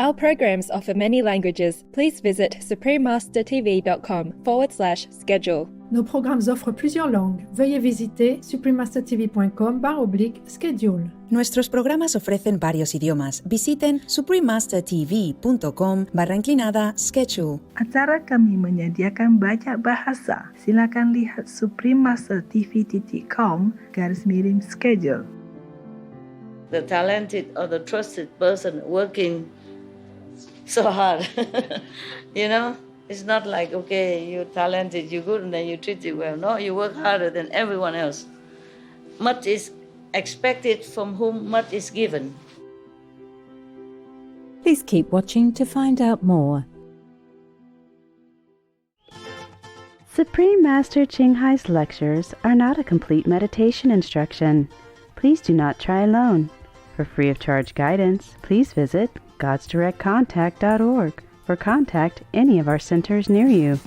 Our programs offer many languages. Please visit suprememastertv.com/schedule. Nos programmes offrent plusieurs langues. Veuillez visiter suprememastertv.com/schedule. Nuestros programas ofrecen varios idiomas. Visiten suprememastertv.com/schedule. Acara kami menyediakan banyak bahasa. Silakan lihat suprememastertv.com/schedule. The talented or the trusted person working so hard. It's not like, okay, you're talented, you're good, and then you treat it well. No, you work harder than everyone else. Much is expected from whom much is given. Please keep watching to find out more. Supreme Master Ching Hai's lectures are not a complete meditation instruction. Please do not try alone. For free of charge guidance, please visit godsdirectcontact.org or contact any of our centers near you.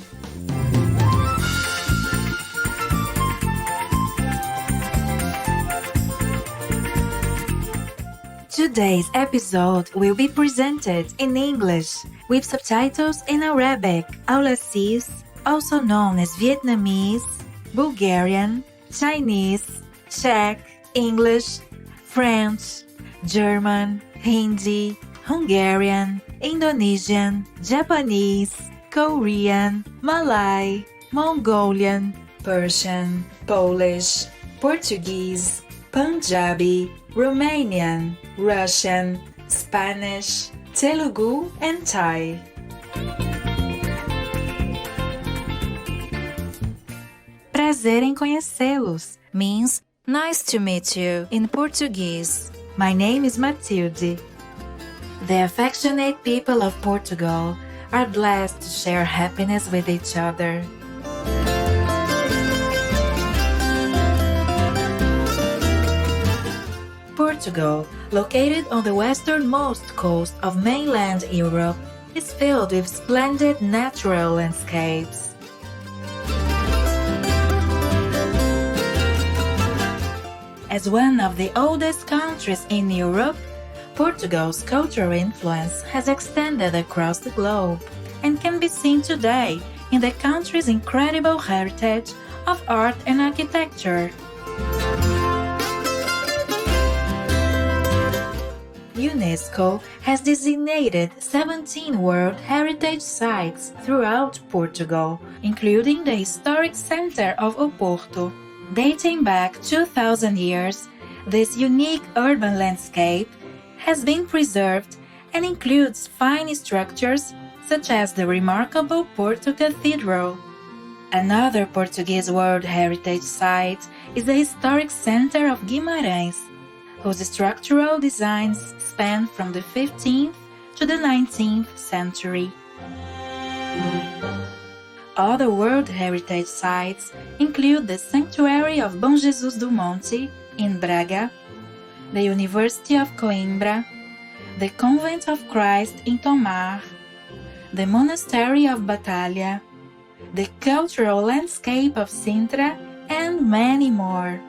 Today's episode will be presented in English with subtitles in Arabic, Aulasese, also known as Vietnamese, Bulgarian, Chinese, Czech, English, French, German, Hindi, Hungarian, Indonesian, Japanese, Korean, Malay, Mongolian, Persian, Polish, Portuguese, Punjabi, Romanian, Russian, Spanish, Telugu, and Thai. Prazer em conhecê-los means nice to meet you in Portuguese. My name is Matilde. The affectionate people of Portugal are blessed to share happiness with each other. Portugal, located on the westernmost coast of mainland Europe, is filled with splendid natural landscapes. As one of the oldest countries in Europe, Portugal's cultural influence has extended across the globe and can be seen today in the country's incredible heritage of art and architecture. UNESCO has designated 17 World Heritage Sites throughout Portugal, including the historic center of Oporto. Dating back 2,000 years, this unique urban landscape has been preserved and includes fine structures such as the remarkable Porto Cathedral. Another Portuguese World Heritage Site is the historic center of Guimarães, whose structural designs span from the 15th to the 19th century. Other World Heritage Sites include the Sanctuary of Bom Jesus do Monte in Braga, the University of Coimbra, the Convent of Christ in Tomar, the Monastery of Batalha, the cultural landscape of Sintra, and many more.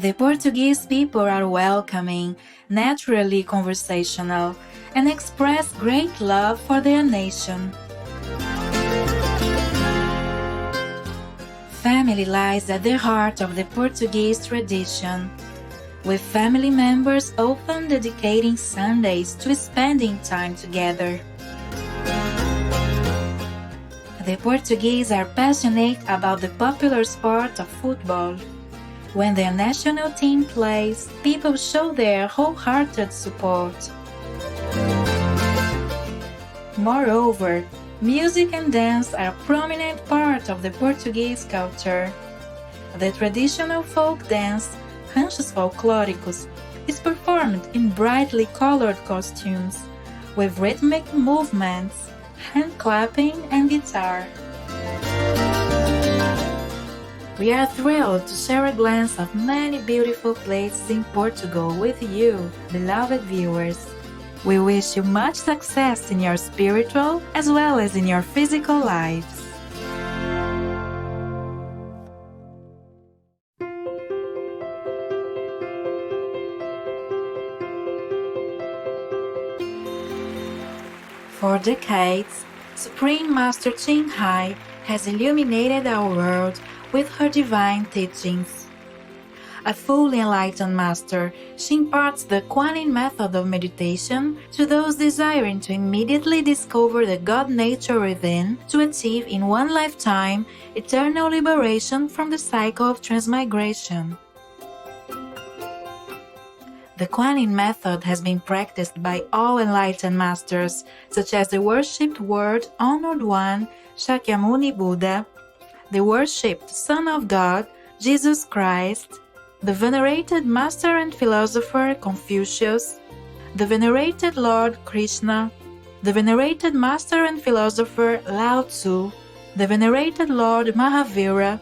The Portuguese people are welcoming, naturally conversational, and express great love for their nation. Family lies at the heart of the Portuguese tradition, with family members often dedicating Sundays to spending time together. The Portuguese are passionate about the popular sport of football. When their national team plays, people show their wholehearted support. Moreover, music and dance are a prominent part of the Portuguese culture. The traditional folk dance, ranchos folclóricos, is performed in brightly colored costumes, with rhythmic movements, hand clapping, and guitar. We are thrilled to share a glance of many beautiful places in Portugal with you, beloved viewers. We wish you much success in your spiritual as well as in your physical lives. For decades, Supreme Master Ching Hai has illuminated our world with her divine teachings. A fully enlightened master, she imparts the Kuan-Yin method of meditation to those desiring to immediately discover the God nature within to achieve in one lifetime eternal liberation from the cycle of transmigration. The Kuan-Yin method has been practiced by all enlightened masters, such as the worshipped Word, Honored One, Shakyamuni Buddha, the worshipped Son of God, Jesus Christ, the venerated Master and Philosopher Confucius, the venerated Lord Krishna, the venerated Master and Philosopher Lao Tzu, the venerated Lord Mahavira,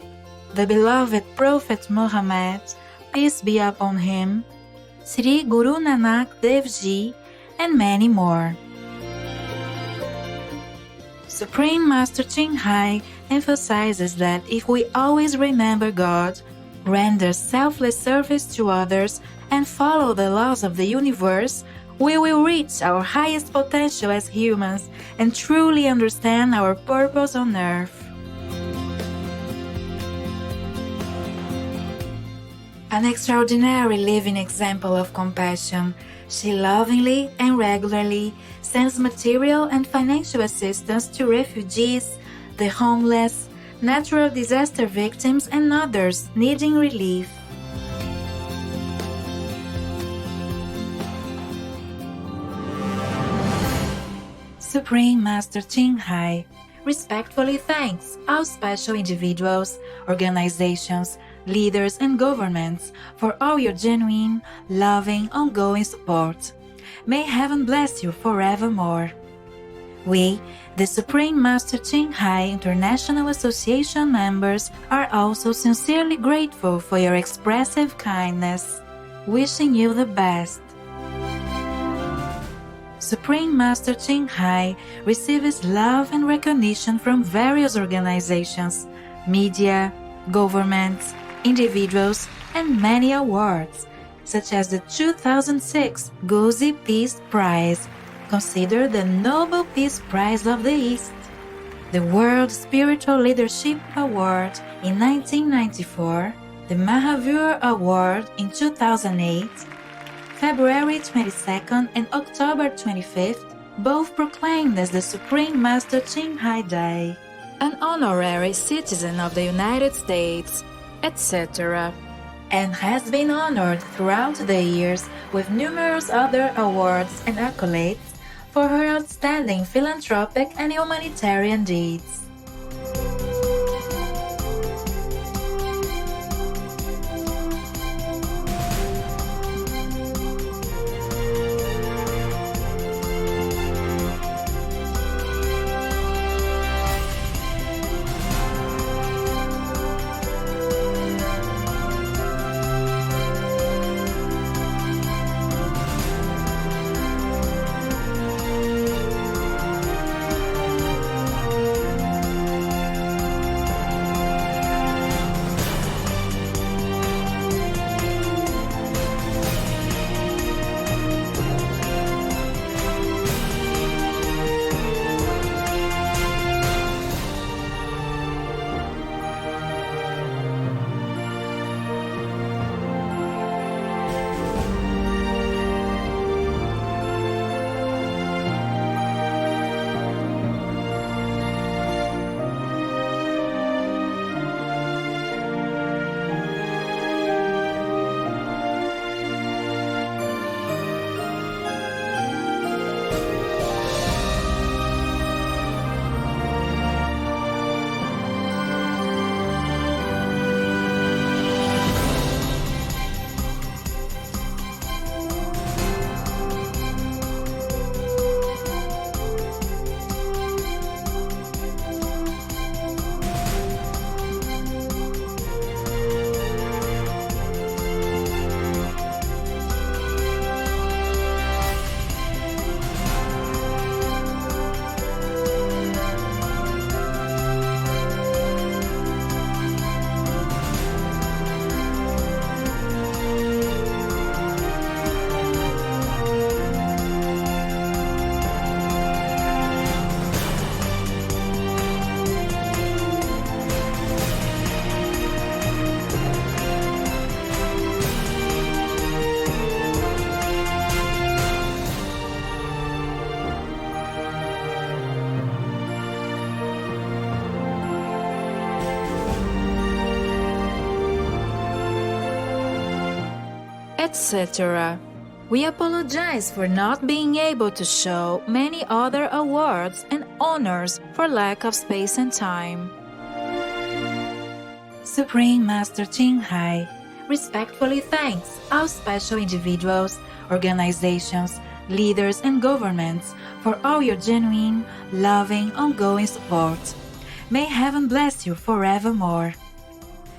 the beloved Prophet Muhammad, peace be upon him, Sri Guru Nanak Dev Ji, and many more. Supreme Master Ching Hai emphasizes that if we always remember God, render selfless service to others, and follow the laws of the universe, we will reach our highest potential as humans and truly understand our purpose on earth. An extraordinary living example of compassion, she lovingly and regularly sends material and financial assistance to refugees, the homeless, natural disaster victims, and others needing relief. Supreme Master Ching Hai respectfully thanks all special individuals, organizations, leaders, and governments for all your genuine, loving, ongoing support. May heaven bless you forevermore. We, the Supreme Master Ching Hai International Association members, are also sincerely grateful for your expressive kindness, wishing you the best. Supreme Master Ching Hai receives love and recognition from various organizations, media, governments, individuals, and many awards, such as the 2006 Guzi Peace Prize, considered the Nobel Peace Prize of the East, the World Spiritual Leadership Award in 1994, the Mahavir Award in 2008, February 22nd and October 25th, both proclaimed as the Supreme Master Ching Hai Day, an honorary citizen of the United States, etc., and has been honored throughout the years with numerous other awards and accolades for her outstanding philanthropic and humanitarian deeds. etc. We apologize for not being able to show many other awards and honors for lack of space and time. Supreme Master Ching Hai respectfully thanks all special individuals, organizations, leaders, and governments for all your genuine, loving, ongoing support. May heaven bless you forevermore.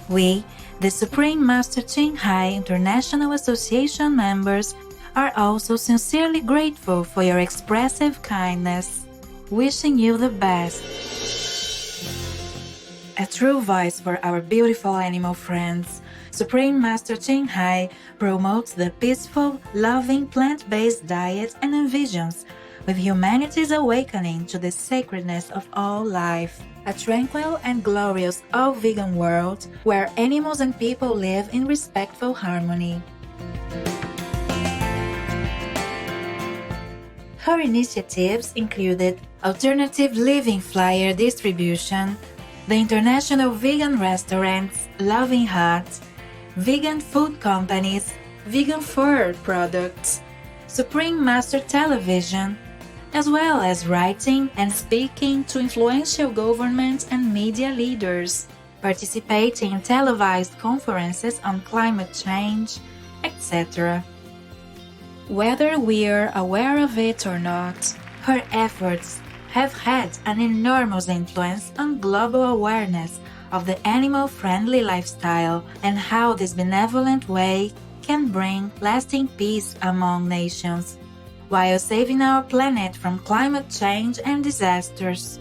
We, the Supreme Master Ching Hai International Association members, are also sincerely grateful for your expressive kindness, wishing you the best. A true voice for our beautiful animal friends, Supreme Master Ching Hai promotes the peaceful, loving plant-based diet and envisions with humanity's awakening to the sacredness of all life. A tranquil and glorious all-vegan world where animals and people live in respectful harmony. Her initiatives included alternative living flyer distribution, the international vegan restaurants Loving Hut, vegan food companies, vegan fur products, Supreme Master Television, as well as writing and speaking to influential government and media leaders, participating in televised conferences on climate change, etc. Whether we're aware of it or not, her efforts have had an enormous influence on global awareness of the animal-friendly lifestyle and how this benevolent way can bring lasting peace among nations, while saving our planet from climate change and disasters.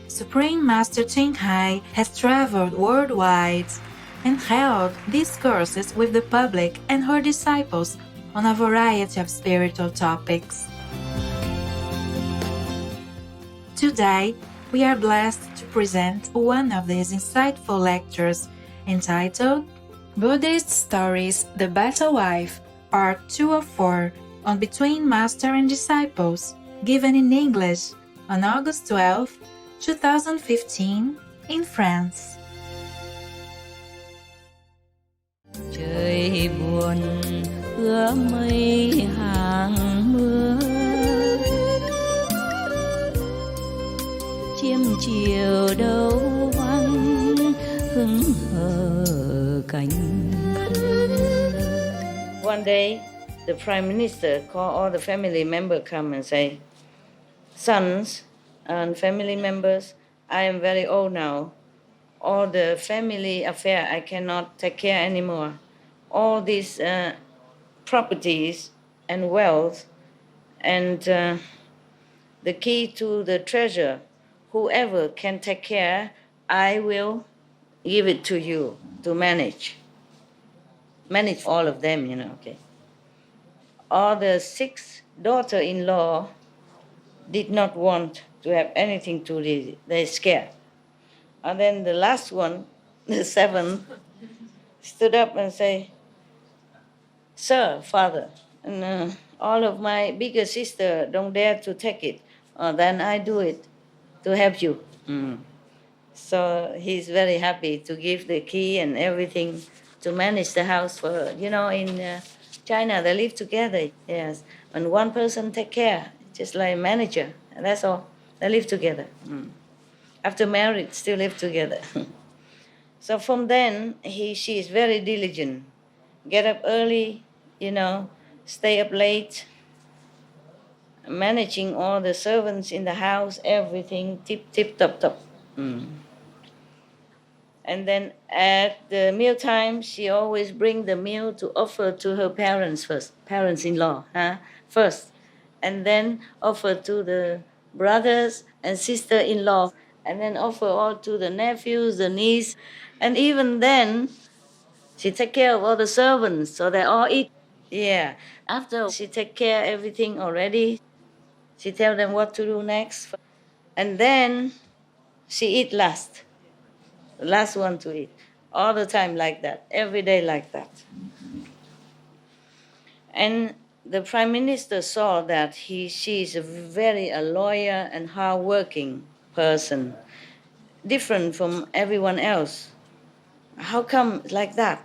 Supreme Master Ching Hai has traveled worldwide and held discourses with the public and her disciples on a variety of spiritual topics. Today, we are blessed to present one of these insightful lectures entitled Buddhist Stories, The Better Wife, Part 2 of 4 on Between Master and Disciples, given in English on August 12, 2015, in France. Trời buồn ứa mây hàng mưa, chiêm chiều đâu vắng hững hờ cánh. One day, the Prime Minister called all the family members come and say, sons and family members, I am very old now. All the family affair I cannot take care anymore. All these properties and wealth and the key to the treasure, whoever can take care, I will give it to you to manage. Manage all of them, okay. All the 6 daughter-in-law did not want to have anything to do. They're scared. And then the last one, the 7th, stood up and say, Sir, Father, and all of my bigger sister don't dare to take it. Then I do it to help you. So he's very happy to give the key and everything to manage the house for her. In China, they live together, yes. And one person take care, just like a manager, and that's all. They live together. After married, still live together. So from then, she is very diligent. Get up early, stay up late, managing all the servants in the house, everything tip, top. And then at the mealtime, she always bring the meal to offer to her parents first, parents-in-law, first. And then offer to the brothers and sister-in-law. And then offer all to the nephews, the niece. And even then, she take care of all the servants, so they all eat. Yeah. After she take care of everything already, she tell them what to do next. And then she eat last. The last one to eat. All the time like that. Every day like that. And the Prime Minister saw that she is a lawyer and hard-working person, different from everyone else. How come like that,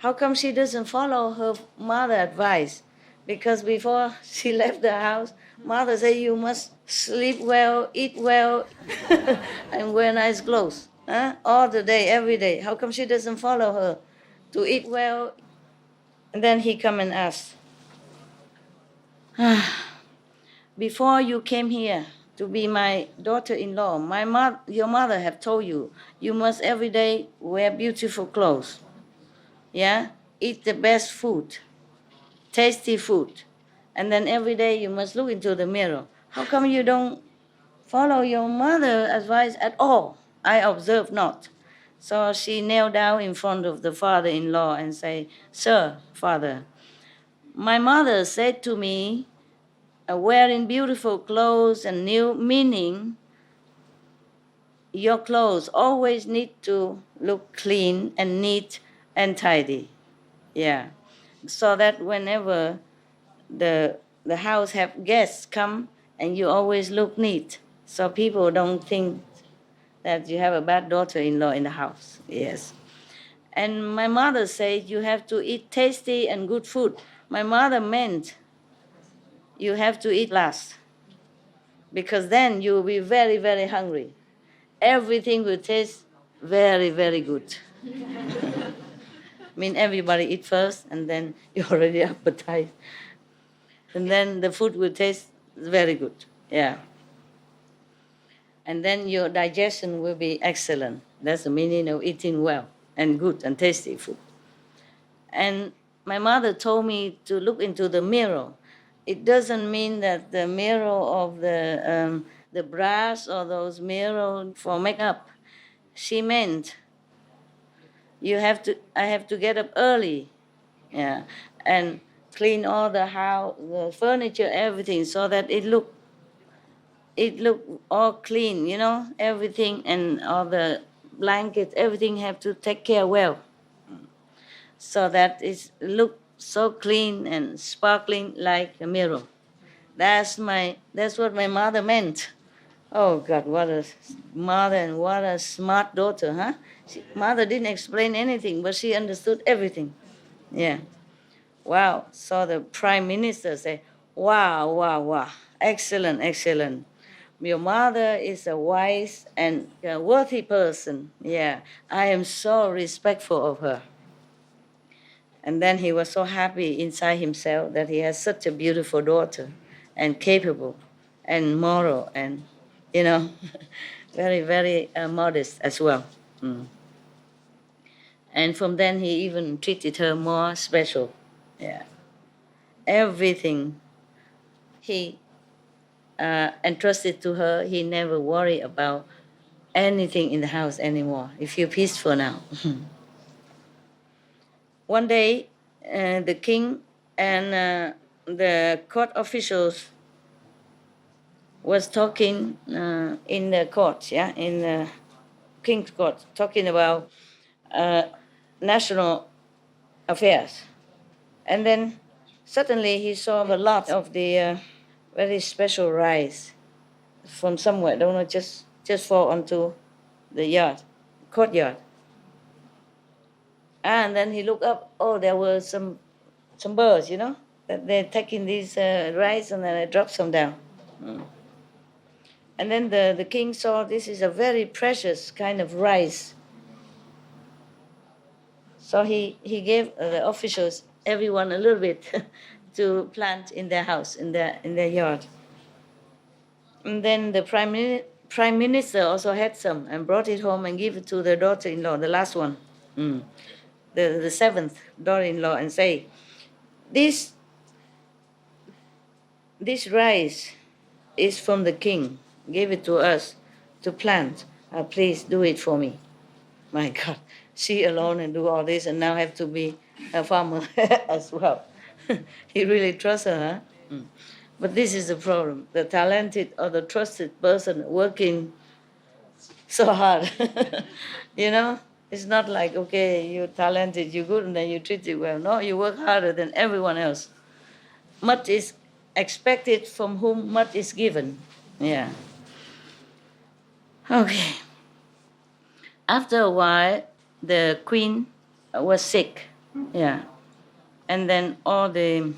How come she doesn't follow her mother advice? Because before she left the house, mother said, you must sleep well, eat well, and wear nice clothes. Huh? All the day, every day. How come she doesn't follow her to eat well? And then he come and ask, before you came here to be my daughter-in-law, your mother have told you, you must every day wear beautiful clothes. Yeah? Eat the best food, tasty food. And then every day you must look into the mirror. How come you don't follow your mother's advice at all? I observe not. So she knelt down in front of the father-in-law and say, Sir, father, my mother said to me, wearing beautiful clothes and new, meaning your clothes always need to look clean and neat and tidy. Yeah. So that whenever the house have guests come and you always look neat. So people don't think that you have a bad daughter-in-law in the house. Yes. And my mother said you have to eat tasty and good food. My mother meant you have to eat last, because then you will be very, very hungry. Everything will taste very, very good. I mean, everybody eat first, and then you already appetite. And then the food will taste very good. Yeah. And then your digestion will be excellent. That's the meaning of eating well and good and tasty food. And my mother told me to look into the mirror. It doesn't mean that the mirror of the brass or those mirror for makeup. She meant I have to get up early, yeah, and clean all the house, the furniture, everything, so that it look all clean, everything, and all the blankets, everything have to take care well, so that it look so clean and sparkling like a mirror. That's what my mother meant. Oh God, what a mother and what a smart daughter, huh? Mother didn't explain anything, but she understood everything. Yeah. Wow. So the prime minister said, wow, wow, wow. Excellent, excellent. Your mother is a wise and a worthy person. Yeah. I am so respectful of her. And then he was so happy inside himself that he has such a beautiful daughter and capable and moral and, very, very modest as well. Mm. And from then he even treated her more special. Yeah. Everything he entrusted to her, he never worried about anything in the house anymore. He feel peaceful now. One day, the king and the court officials was talking in the court, in the king's court, talking about national affairs. And then suddenly he saw a lot of the very special rice from somewhere, don't know, just fall onto the courtyard. And then he looked up, there were some birds, that they're taking these rice, and then they dropped some down. Mm. And then the king saw this is a very precious kind of rice. So he gave the officials, everyone a little bit, to plant in their house, in their yard. And then the prime minister also had some and brought it home and gave it to the daughter-in-law, the last one, the seventh daughter-in-law, and say, this rice is from the king. Give it to us to plant. Please do it for me. My God, she alone and do all this, and now have to be a farmer as well. He really trusts her, huh? Mm. But this is the problem. The talented or the trusted person working so hard. It's not like, okay, you're talented, you're good, and then you treat it well. No, you work harder than everyone else. Much is expected from whom much is given. Yeah. Okay. After a while, the queen was sick. Yeah. And then all the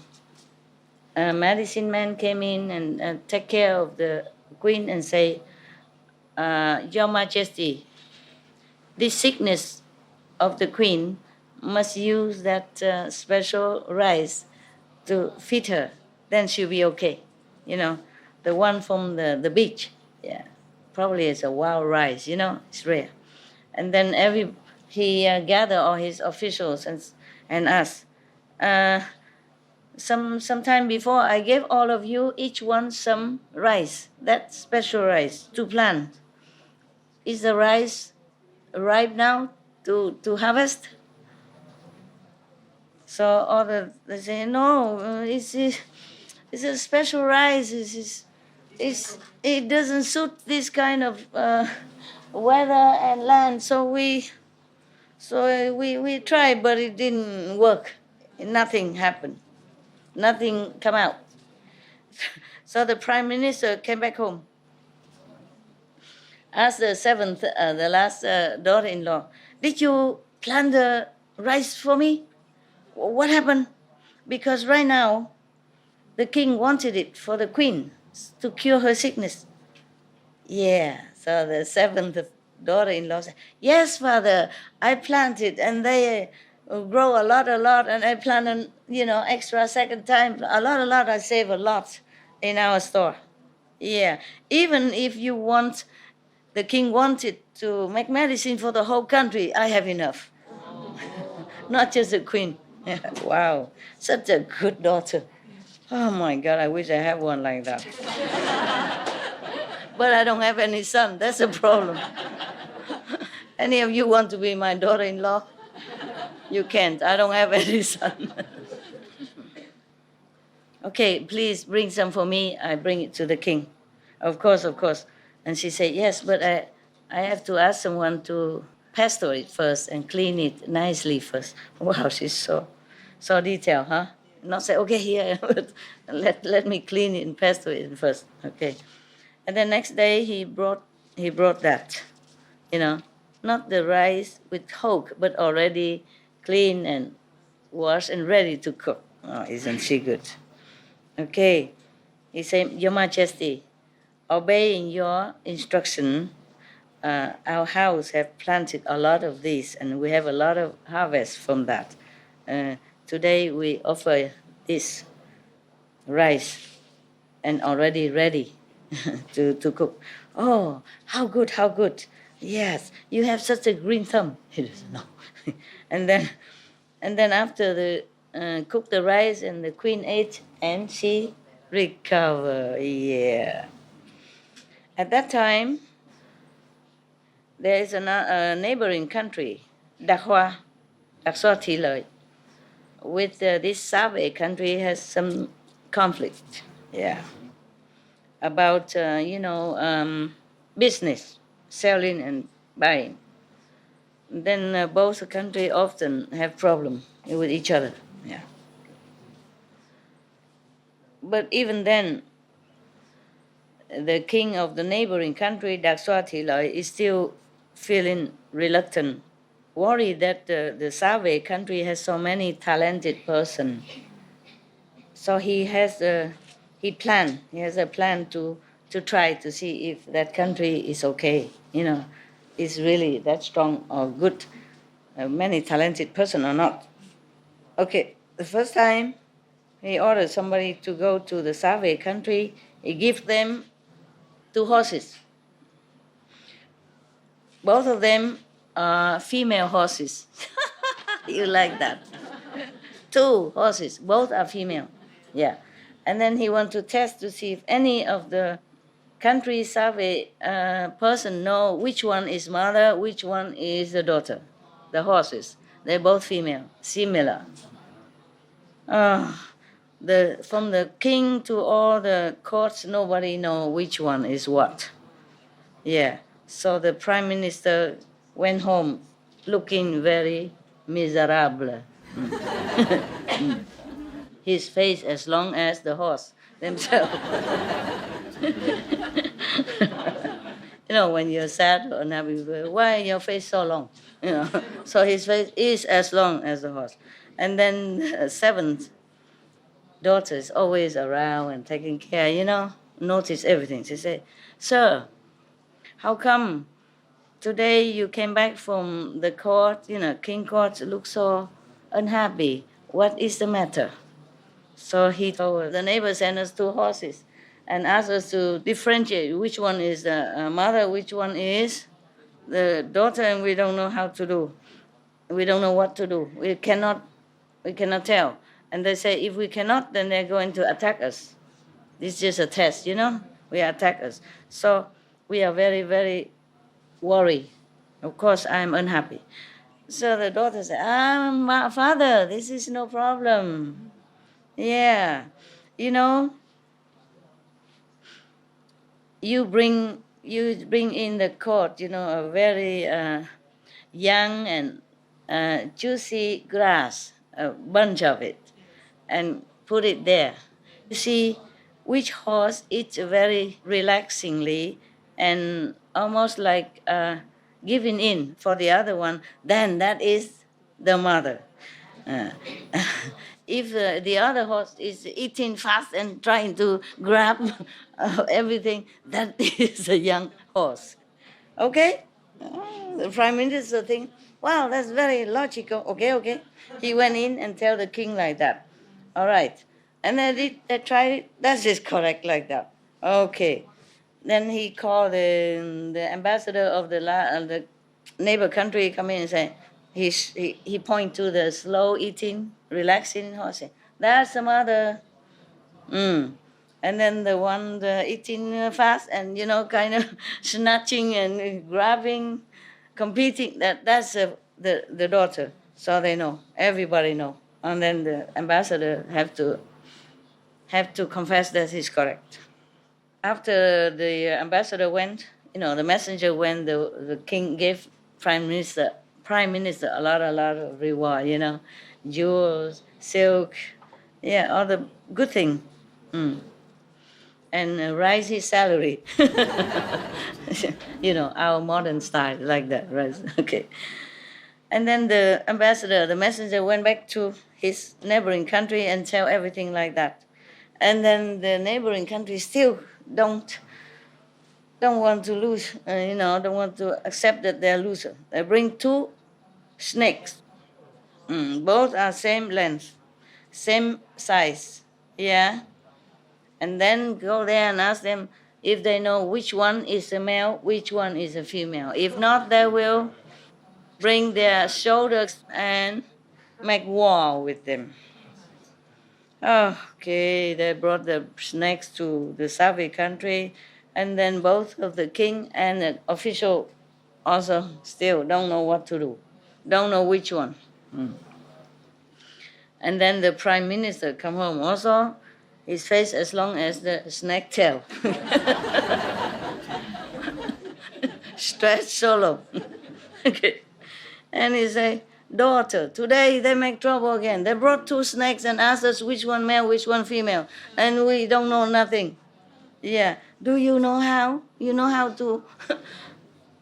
medicine men came in and take care of the queen and say, Your Majesty, this sickness of the queen must use that special rice to feed her. Then she'll be okay. You know, the one from the beach. Yeah, probably it's a wild rice. You know, it's rare. And then he gathered all his officials and asked, some time before I gave all of you each one some rice, that special rice to plant. Is the rice ripe now to harvest? So all they say, no, it's a special rice. It doesn't suit this kind of weather and land. So we tried, but it didn't work. Nothing happened. Nothing come out. So the prime minister came back home. Asked the last daughter-in-law, did you plant the rice for me? What happened? Because right now, the king wanted it for the queen to cure her sickness. Yeah, so the seventh daughter-in-law said, yes, father, I planted and they grow a lot, and I plant, extra second time, a lot, I save a lot in our store. Yeah, even if the king wanted to make medicine for the whole country, I have enough. Not just the queen. Wow, such a good daughter. Oh my God, I wish I had one like that. But I don't have any son, that's a problem. Any of you want to be my daughter-in-law? You can't, I don't have any son. Okay, please bring some for me, I bring it to the king. Of course. And she said, yes, but I have to ask someone to pastor it first and clean it nicely first. Wow, she's so detailed, huh? Not say, okay, here, let me clean it and pastor it first. Okay. And the next day he brought that, not the rice with hulk, but already clean and washed and ready to cook. Oh, isn't she good? Okay. He said, Your Majesty, obeying your instruction, our house have planted a lot of these, and we have a lot of harvest from that. Today we offer this rice, and already ready to cook. Oh, how good! Yes, you have such a green thumb. He doesn't know. and then after the cook the rice, and the queen ate, and she recovered. Yeah. At that time, there is a neighboring country, Dakwa, Dakwa with this savez country has some conflict, about business, selling and buying. Then both countries often have problem with each other. Yeah. But even then, the king of the neighboring country, Dakwa is still feeling reluctant, worried that the savez country has so many talented person. So he has a plan to try to see if that country is okay, is really that strong or good, many talented person or not. Okay, the first time he ordered somebody to go to the savez country, he gave them 2 horses. Both of them are female horses. You like that? 2 horses, both are female. Yeah. And then he wants to test to see if any of the country savez person know which one is mother, which one is the daughter. The horses, they're both female, similar. From the king to all the courts, nobody know which one is what. Yeah. So the prime minister went home looking very miserable. His face as long as the horse themselves. When you're sad or happy, why your face so long? So his face is as long as the horse. And then seventh daughter is always around and taking care, notice everything. She said, "Sir, how come today you came back from the court, king court, look so unhappy? What is the matter?" So he told the neighbor sent us 2 horses and asked us to differentiate which one is the mother, which one is the daughter, and we don't know how to do. We don't know what to do. We cannot tell. And they say if we cannot, then they're going to attack us. This is just a test, we attack us. So we are very, very worried. Of course, I'm unhappy. So the daughter said, "Father, this is no problem. Yeah, you bring in the court, a very young and juicy grass, a bunch of it, and put it there. You see which horse eats very relaxingly and almost like giving in for the other one, then that is the mother. If the other horse is eating fast and trying to grab everything, that is a young horse. Okay? The Prime Minister thinks, wow, that's very logical. Okay. He went in and tell the king like that. All right. And they tried it. That is correct like that. Okay. Then he called the ambassador of the neighbor country, come in and say, he point to the slow eating, relaxing horse. That's the mother. And then the one eating fast and, kind of snatching and grabbing, competing, that's the daughter. So they know, everybody know. And then the ambassador have to confess that he's correct. After the ambassador went, the messenger went, the king gave prime minister a lot of reward, jewels, silk, all the good thing. And raise his salary. Our modern style, like that, right? Okay. And then the messenger went back to his neighboring country and tell everything like that. And then the neighboring country still don't want to lose, don't want to accept that they're loser. They bring 2 snakes. Both are same length, same size, and then go there and ask them if they know which one is a male, which one is a female. If not, they will bring their shoulders and make war with them. Okay, they brought the snakes to the savvy country, and then both of the king and the official also still don't know what to do, don't know which one. And then the prime minister come home also, his face as long as the snake tail. Stretched so long. Okay. And he say, "Daughter, today they make trouble again. They brought 2 snakes and asked us which one male, which one female. And we don't know nothing. Do you know how? You know how to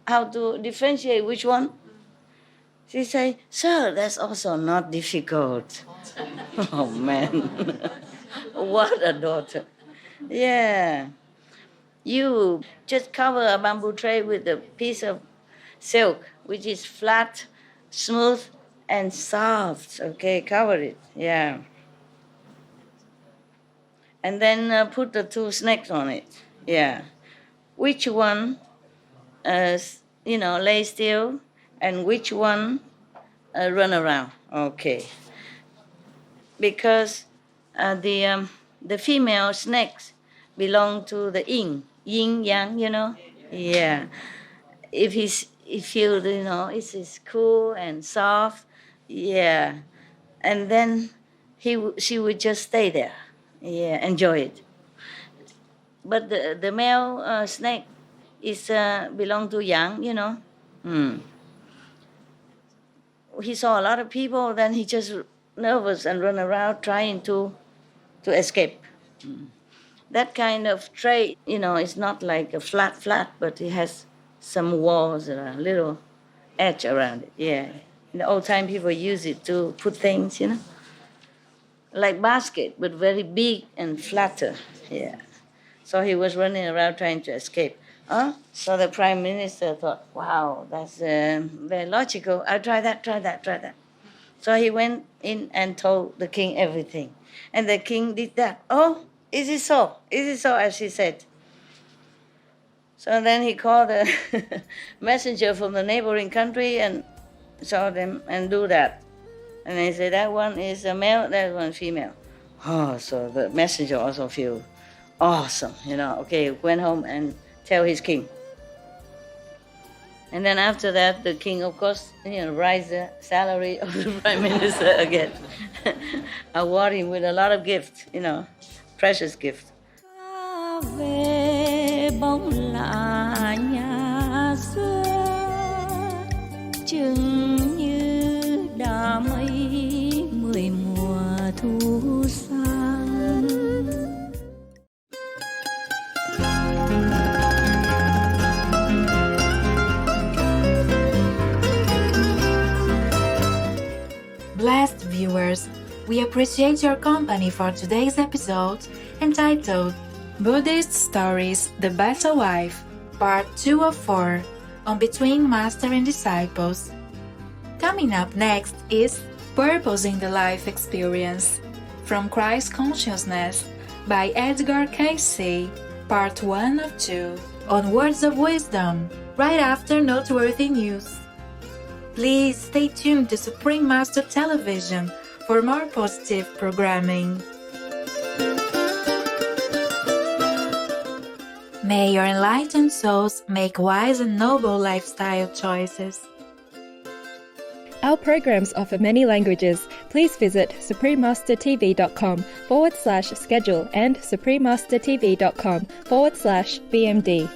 how to differentiate which one?" She say, "Sir, that's also not difficult." Oh, man. What a daughter. You just cover a bamboo tray with a piece of silk, which is flat, smooth, and soft. Okay, cover it. And then put the 2 snakes on it. Which one, lay still, and which one run around. Okay. Because the female snakes belong to the yin yang, If he feels, it's cool and soft, and then she would just stay there, enjoy it. But the male snake is belong to yang, He saw a lot of people, then he just nervous and run around trying to escape. That kind of trait, is not like a flat, but it has some walls and a little edge around it. In the old time, people use it to put things, like basket, but very big and flatter. Yeah. So he was running around trying to escape. So the prime minister thought, wow, that's very logical. I'll try that. So he went in and told the king everything. And the king did that. Oh, is it so? Is it so, as he said? So then he called the messenger from the neighboring country and saw them and do that. And they said, that one is a male, that one female. Oh, so the messenger also feel awesome, Okay, went home and tell his king. And then after that, the king, of course, raised the salary of the prime minister again. Award him with a lot of gifts, precious gifts. Về bóng lạ nhà xưa, chừng như đã mấy 10 mùa thu sang. Blessed viewers, we appreciate your company for today's episode entitled Buddhist Stories, The Better Wife, Part 2 of 4, on Between Master and Disciples. Coming up next is Purposing the Life Experience, From Christ Consciousness, by Edgar Cayce, Part 1 of 2, on Words of Wisdom, right after Noteworthy News. Please stay tuned to Supreme Master Television for more positive programming. May your enlightened souls make wise and noble lifestyle choices. Our programs offer many languages. Please visit suprememastertv.com/schedule and suprememastertv.com/BMD.